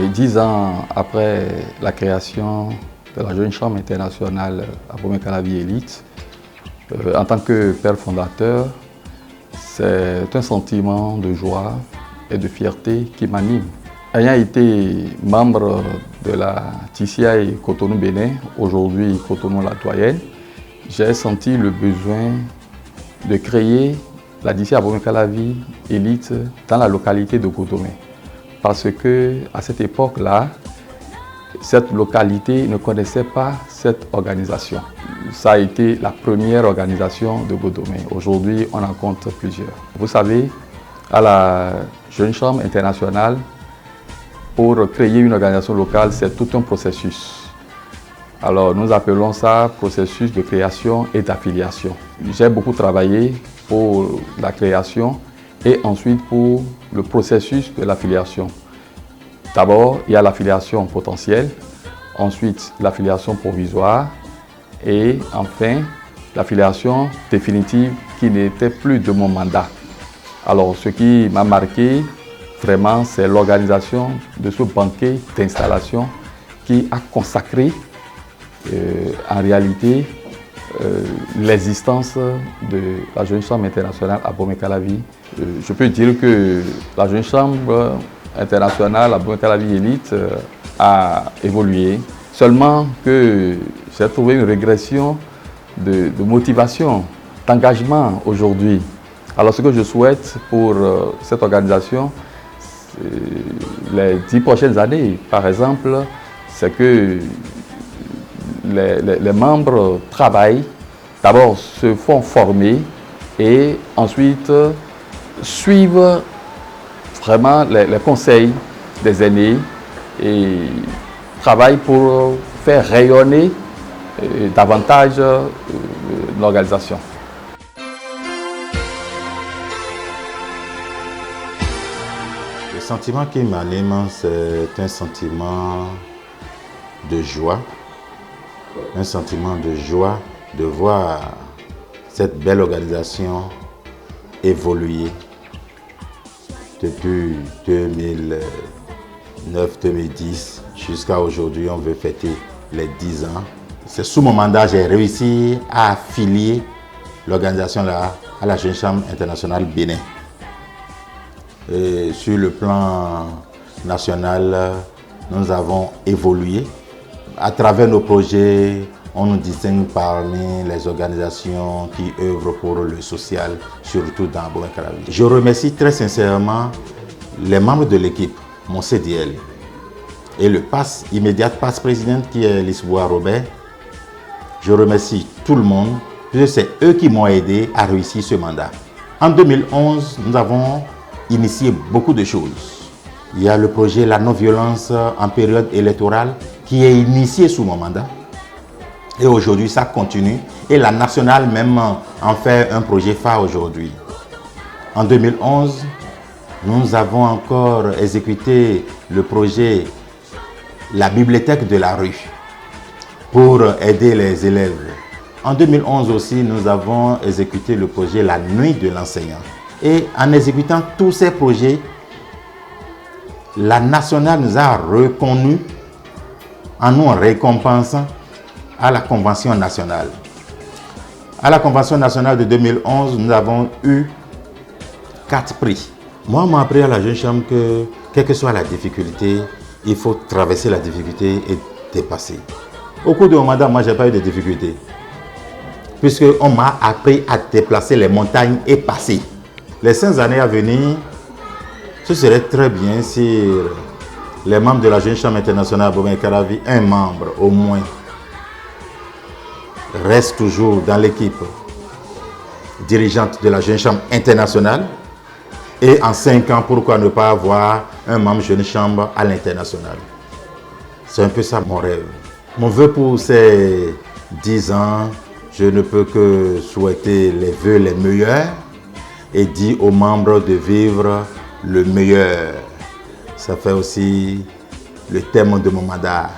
Et 10 ans après la création de la Jeune Chambre internationale Abomey-Calavi Élite, en tant que père fondateur, c'est un sentiment de joie et de fierté qui m'anime. Ayant été membre de la TCI Cotonou Bénin, aujourd'hui Cotonou La Doyenne, j'ai senti le besoin de créer la TCI Abomey-Calavi Élite dans la localité de Godomé. Parce qu'à cette époque-là, cette localité ne connaissait pas cette organisation. Ça a été la première organisation de Godomé. Aujourd'hui, on en compte plusieurs. Vous savez, à la Jeune Chambre internationale, pour créer une organisation locale, c'est tout un processus. Alors, nous appelons ça processus de création et d'affiliation. J'ai beaucoup travaillé pour la création et ensuite pour le processus de l'affiliation. D'abord, il y a l'affiliation potentielle, ensuite l'affiliation provisoire et enfin l'affiliation définitive qui n'était plus de mon mandat. Alors, ce qui m'a marqué vraiment, c'est l'organisation de ce banquet d'installation qui a consacré en réalité l'existence de la Jeune Chambre internationale Abomey-Calavi. Je peux dire que la Jeune Chambre internationale Abomey-Calavi Élite a évolué, seulement que j'ai trouvé une régression de motivation, d'engagement aujourd'hui. Alors ce que je souhaite pour cette organisation, les 10 prochaines années, par exemple, c'est que les membres travaillent, d'abord se font former et ensuite suivent vraiment les conseils des aînés et travaillent pour faire rayonner davantage l'organisation. Le sentiment qui m'anime, c'est un sentiment de joie. Un sentiment de joie de voir cette belle organisation évoluer depuis 2009-2010 jusqu'à aujourd'hui. On veut fêter les 10 ans. C'est sous mon mandat que j'ai réussi à affilier l'organisation à la Jeune Chambre internationale Bénin. Et sur le plan national, nous avons évolué. À travers nos projets, on nous distingue parmi les organisations qui œuvrent pour le social, surtout dans Abomey-Calavi. Je remercie très sincèrement les membres de l'équipe, mon CDL, et le immédiat passe-président qui est Lisboa Robert. Je remercie tout le monde, puisque c'est eux qui m'ont aidé à réussir ce mandat. En 2011, nous avons initié beaucoup de choses. Il y a le projet La non-violence en période électorale qui est initié sous mon mandat. Et aujourd'hui, ça continue. Et la nationale même en fait un projet phare aujourd'hui. En 2011, nous avons encore exécuté le projet La bibliothèque de la rue pour aider les élèves. En 2011 aussi, nous avons exécuté le projet La nuit de l'enseignant. Et en exécutant tous ces projets, la nationale nous a reconnus en nous récompensant à la Convention nationale. À la Convention nationale de 2011, nous avons eu 4 prix. Moi, on m'a appris à la Jeune Chambre que, quelle que soit la difficulté, il faut traverser la difficulté et dépasser. Au cours de mon mandat, moi, je n'ai pas eu de difficulté. Puisqu'on m'a appris à déplacer les montagnes et passer. Les 5 années à venir, ce serait très bien si les membres de la Jeune Chambre internationale Abomey-Calavi, un membre au moins, reste toujours dans l'équipe dirigeante de la Jeune Chambre internationale. Et en 5 ans, pourquoi ne pas avoir un membre Jeune Chambre à l'international? C'est un peu ça mon rêve. Mon vœu pour ces 10 ans, je ne peux que souhaiter les vœux les meilleurs et dire aux membres de vivre le meilleur. Ça fait aussi le thème de mon mandat.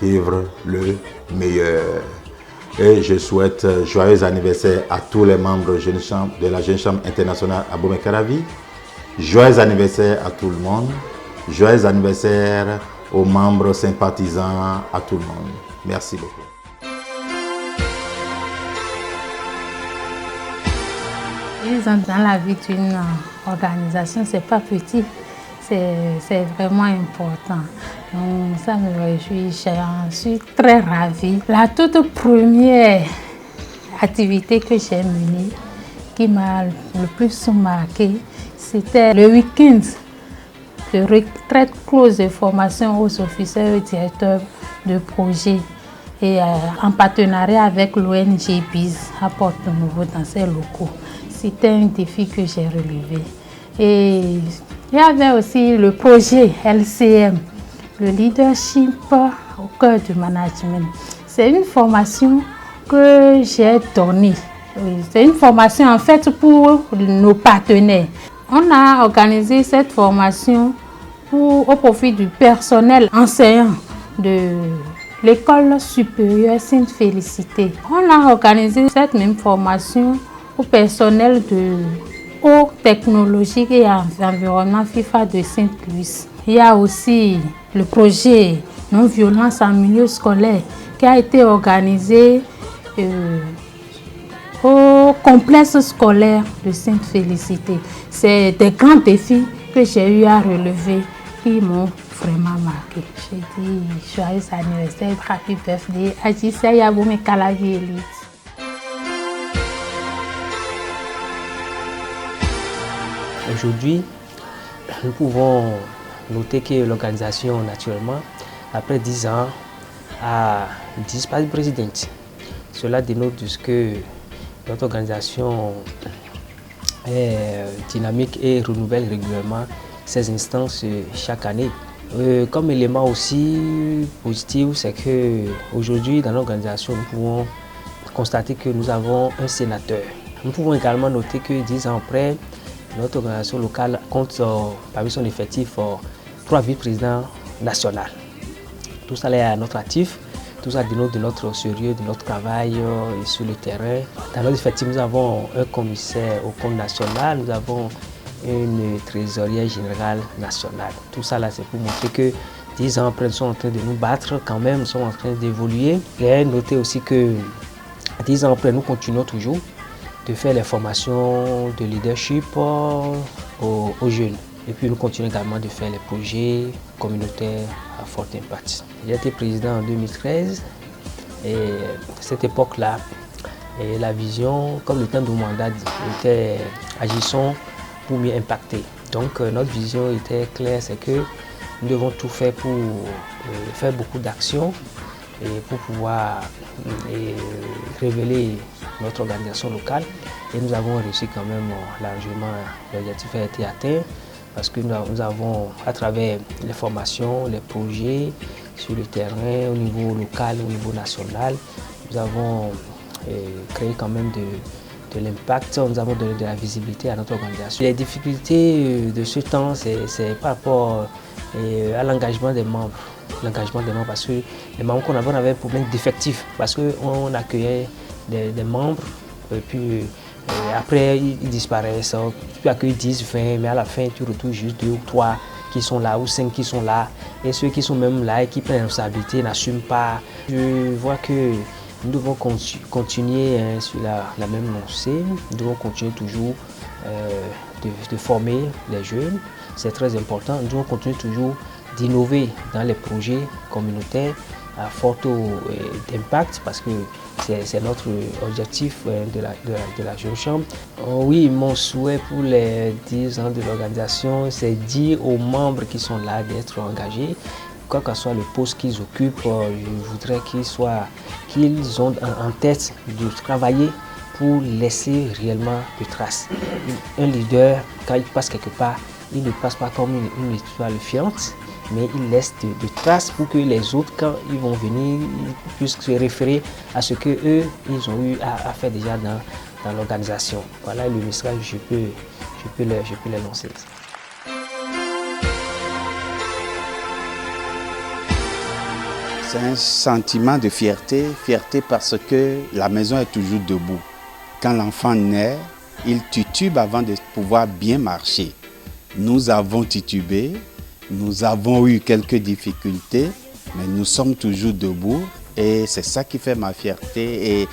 Vivre le meilleur. Et je souhaite joyeux anniversaire à tous les membres de la Jeune Chambre internationale Abomey-Calavi. Joyeux anniversaire à tout le monde. Joyeux anniversaire aux membres sympathisants, à tout le monde. Merci beaucoup. Dans la vie d'une organisation, c'est pas petit, c'est vraiment important. Donc ça me réjouit, j'en suis très ravie. La toute première activité que j'ai menée, qui m'a le plus marqué, c'était le week-end de retraite close de formation aux officiers et directeurs de projet et en partenariat avec l'ONG BIZ à Porto-Novo dans ses locaux. C'était un défi que j'ai relevé. Et il y avait aussi le projet LCM, le leadership au cœur du management. C'est une formation que j'ai donnée. C'est une formation en fait pour nos partenaires. On a organisé cette formation au profit du personnel enseignant de l'école supérieure Sainte-Félicité. On a organisé cette même formation au personnel de haute technologie et environnement FIFA de Sainte-Louis. Il y a aussi le projet non-violence en milieu scolaire qui a été organisé au complexe scolaire de Sainte-Félicité. C'est des grands défis que j'ai eu à relever qui m'ont vraiment marqué. J'ai dit joyeux anniversaire, happy birthday, Adjissa Yaboumé Kala Vie Élite. Aujourd'hui, nous pouvons noter que l'organisation, naturellement, après 10 ans, a disparu présidente. Cela dénote de ce que notre organisation est dynamique et renouvelle régulièrement ses instances chaque année. Comme élément aussi positif, c'est qu'aujourd'hui, dans l'organisation, nous pouvons constater que nous avons un sénateur. Nous pouvons également noter que 10 ans après, notre organisation locale compte parmi son effectif 3 vice-présidents nationaux. Tout ça est à notre actif, tout ça dénote de notre sérieux, de notre travail sur le terrain. Dans notre effectif, nous avons un commissaire au compte national, nous avons une trésorière générale nationale. Tout ça là, c'est pour montrer que 10 ans après, nous sommes en train de nous battre quand même, nous sommes en train d'évoluer. Et notez aussi que 10 ans après, nous continuons toujours de faire les formations de leadership aux jeunes. Et puis nous continuons également de faire les projets communautaires à fort impact. J'ai été président en 2013 et à cette époque-là, la vision, comme le temps de mon mandat était agissons pour mieux impacter. Donc notre vision était claire, c'est que nous devons tout faire pour faire beaucoup d'actions et pour pouvoir révéler notre organisation locale. Et nous avons réussi quand même largement, l'objectif a été atteint parce que nous avons, à travers les formations, les projets sur le terrain, au niveau local, au niveau national, nous avons créé quand même de l'impact, nous avons donné de la visibilité à notre organisation. Les difficultés de ce temps, c'est par rapport à l'engagement des membres. L'engagement des membres, parce que les membres qu'on avait, on avait un problème d'effectif, parce qu'on accueillait des membres, puis après ils disparaissent, tu peux accueillir 10, 20, mais à la fin tu retrouves juste 2 ou 3 qui sont là, ou 5 qui sont là, et ceux qui sont même là et qui prennent la responsabilité n'assument pas. Je vois que nous devons continuer sur la même lancée, nous devons continuer toujours de former les jeunes, c'est très important, nous devons continuer toujours d'innover dans les projets communautaires à fort taux d'impact parce que c'est notre objectif de la Jeune Chambre. Oui, mon souhait pour les 10 ans de l'organisation, c'est dire aux membres qui sont là d'être engagés, quoi que soit le poste qu'ils occupent, je voudrais qu'ils ont en tête de travailler pour laisser réellement de traces. Un leader, quand il passe quelque part, il ne passe pas comme une étoile fiante, mais il laisse de traces pour que les autres, quand ils vont venir, ils puissent se référer à ce qu'eux, ils ont eu à faire déjà dans l'organisation. Voilà le message que je peux les lancer. C'est un sentiment de fierté parce que la maison est toujours debout. Quand l'enfant naît, il titube avant de pouvoir bien marcher. Nous avons titubé Nous avons eu quelques difficultés, mais nous sommes toujours debout et c'est ça qui fait ma fierté. Et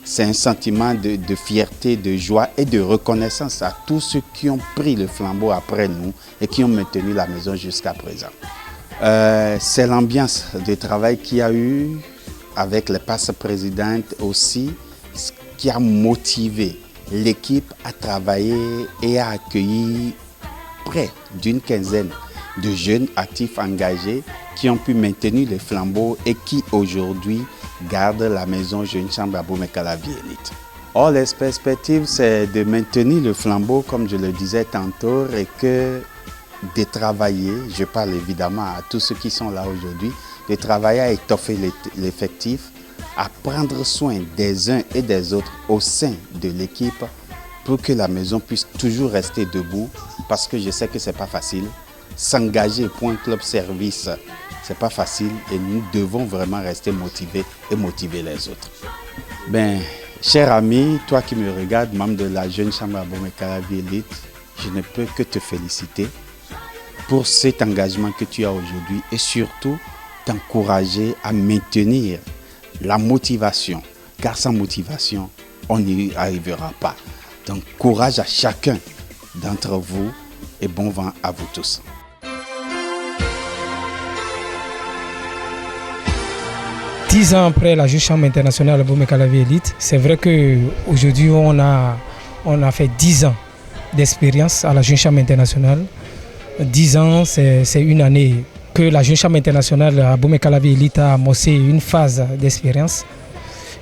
c'est un sentiment de fierté, de joie et de reconnaissance à tous ceux qui ont pris le flambeau après nous et qui ont maintenu la maison jusqu'à présent. C'est l'ambiance de travail qu'il y a eu avec les passes présidentes aussi, qui a motivé l'équipe à travailler et à accueillir près d'une quinzaine de jeunes actifs engagés qui ont pu maintenir le flambeau et qui aujourd'hui gardent la maison Jeune Chambre à Abomey-Calavi-Élite. Or, les perspectives, c'est de maintenir le flambeau, comme je le disais tantôt, et que de travailler, je parle évidemment à tous ceux qui sont là aujourd'hui, de travailler à étoffer l'effectif, à prendre soin des uns et des autres au sein de l'équipe pour que la maison puisse toujours rester debout, parce que je sais que ce n'est pas facile. S'engager pour un club service, ce n'est pas facile et nous devons vraiment rester motivés et motiver les autres. Cher ami, toi qui me regardes, membre de la Jeune Chambre à Abomey-Calavi-Élite, je ne peux que te féliciter pour cet engagement que tu as aujourd'hui et surtout t'encourager à maintenir la motivation, car sans motivation, on n'y arrivera pas. Donc courage à chacun d'entre vous et bon vent à vous tous. Dix ans après la Jeune Chambre internationale à Abomey-Calavi-Élite, c'est vrai qu'aujourd'hui on a fait 10 ans d'expérience à la Jeune Chambre internationale. 10 ans, c'est une année que la Jeune Chambre internationale à Abomey-Calavi-Élite a amorcé une phase d'expérience,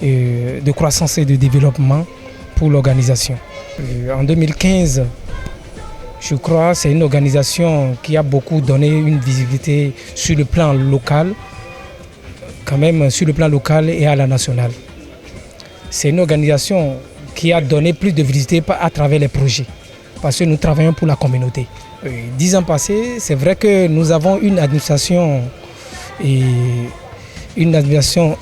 de croissance et de développement pour l'organisation. En 2015, je crois, c'est une organisation qui a beaucoup donné une visibilité sur le plan local, quand même sur le plan local et à la nationale. C'est une organisation qui a donné plus de visibilité à travers les projets, parce que nous travaillons pour la communauté. 10 ans passés, c'est vrai que nous avons une administration,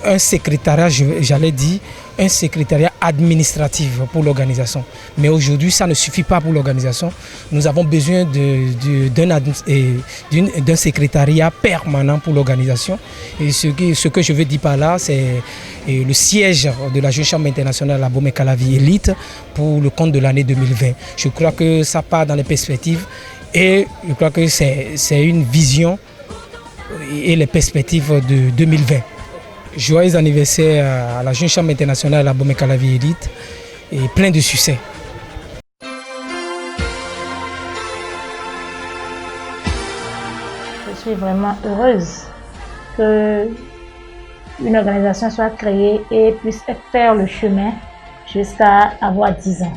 un secrétariat, j'allais dire, un secrétariat administratif pour l'organisation. Mais aujourd'hui, ça ne suffit pas pour l'organisation. Nous avons besoin d'un secrétariat permanent pour l'organisation. Et ce que je veux dire par là, c'est le siège de la Jeune Chambre internationale à Abomey-Calavi-Élite pour le compte de l'année 2020. Je crois que ça part dans les perspectives et je crois que c'est une vision et les perspectives de 2020. Joyeux anniversaire à la Jeune Chambre internationale à Abomey-Calavi-Élite et plein de succès. Je suis vraiment heureuse qu'une organisation soit créée et puisse faire le chemin jusqu'à avoir 10 ans.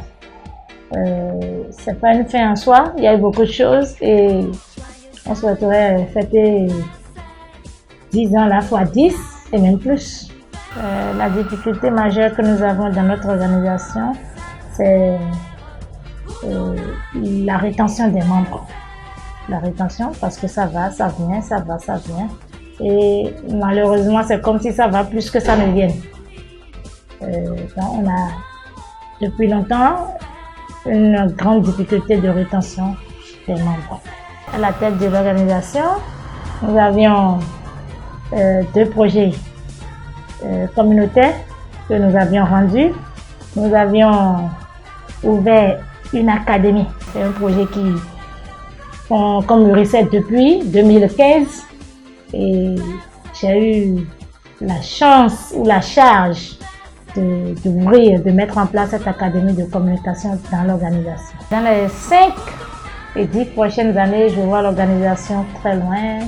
C'est pas une fin en soi, il y a eu beaucoup de choses et on souhaiterait fêter 10 ans la fois 10 et même plus. La difficulté majeure que nous avons dans notre organisation, c'est la rétention des membres. La rétention, parce que ça va, ça vient, ça va, ça vient. Et malheureusement, c'est comme si ça va plus que ça ne vienne. Donc on a depuis longtemps une grande difficulté de rétention des membres. À la tête de l'organisation, nous avions 2 projets communautaires que nous avions rendus. Nous avions ouvert une académie. C'est un projet qu'on mûrissait depuis 2015 et j'ai eu la chance ou la charge de mettre en place cette académie de communication dans l'organisation. Dans les 5 et 10 prochaines années, je vois l'organisation très loin,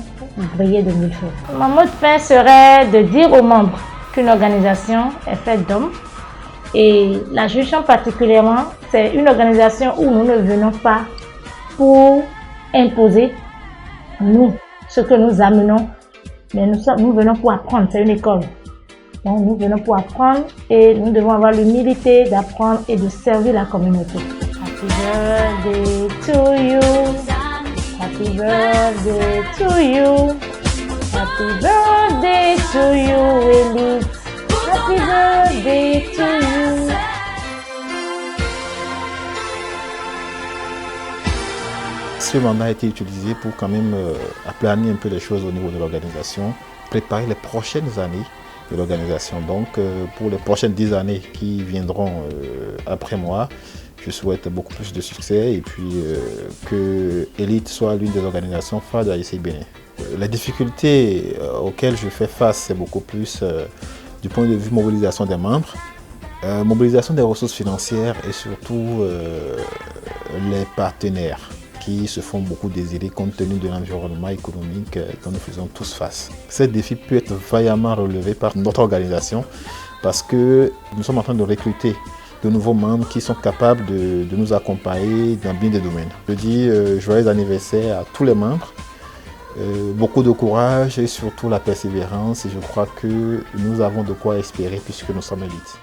briller de mille feux. Mon mot de fin serait de dire aux membres qu'une organisation est faite d'hommes et la Jeune Chambre particulièrement, c'est une organisation où nous ne venons pas pour imposer nous ce que nous amenons, mais nous venons pour apprendre, c'est une école. Donc nous venons pour apprendre et nous devons avoir l'humilité d'apprendre et de servir la communauté. Happy birthday to you. Happy birthday to you. Happy birthday to you, Élite. Happy birthday to you. ce mandat a été utilisé pour quand même aplanir un peu les choses au niveau de l'organisation, préparer les prochaines années de l'organisation. Donc pour les prochaines 10 années qui viendront après moi, je souhaite beaucoup plus de succès et puis que Elite soit l'une des organisations phares de l'ASC Bénin. Les difficultés auxquelles je fais face, c'est beaucoup plus du point de vue mobilisation des membres, mobilisation des ressources financières et surtout les partenaires qui se font beaucoup désirer compte tenu de l'environnement économique dont nous faisons tous face. Ce défi peut être vaillamment relevé par notre organisation parce que nous sommes en train de recruter de nouveaux membres qui sont capables de nous accompagner dans bien des domaines. Je dis joyeux anniversaire à tous les membres, beaucoup de courage et surtout la persévérance et je crois que nous avons de quoi espérer puisque nous sommes Elite.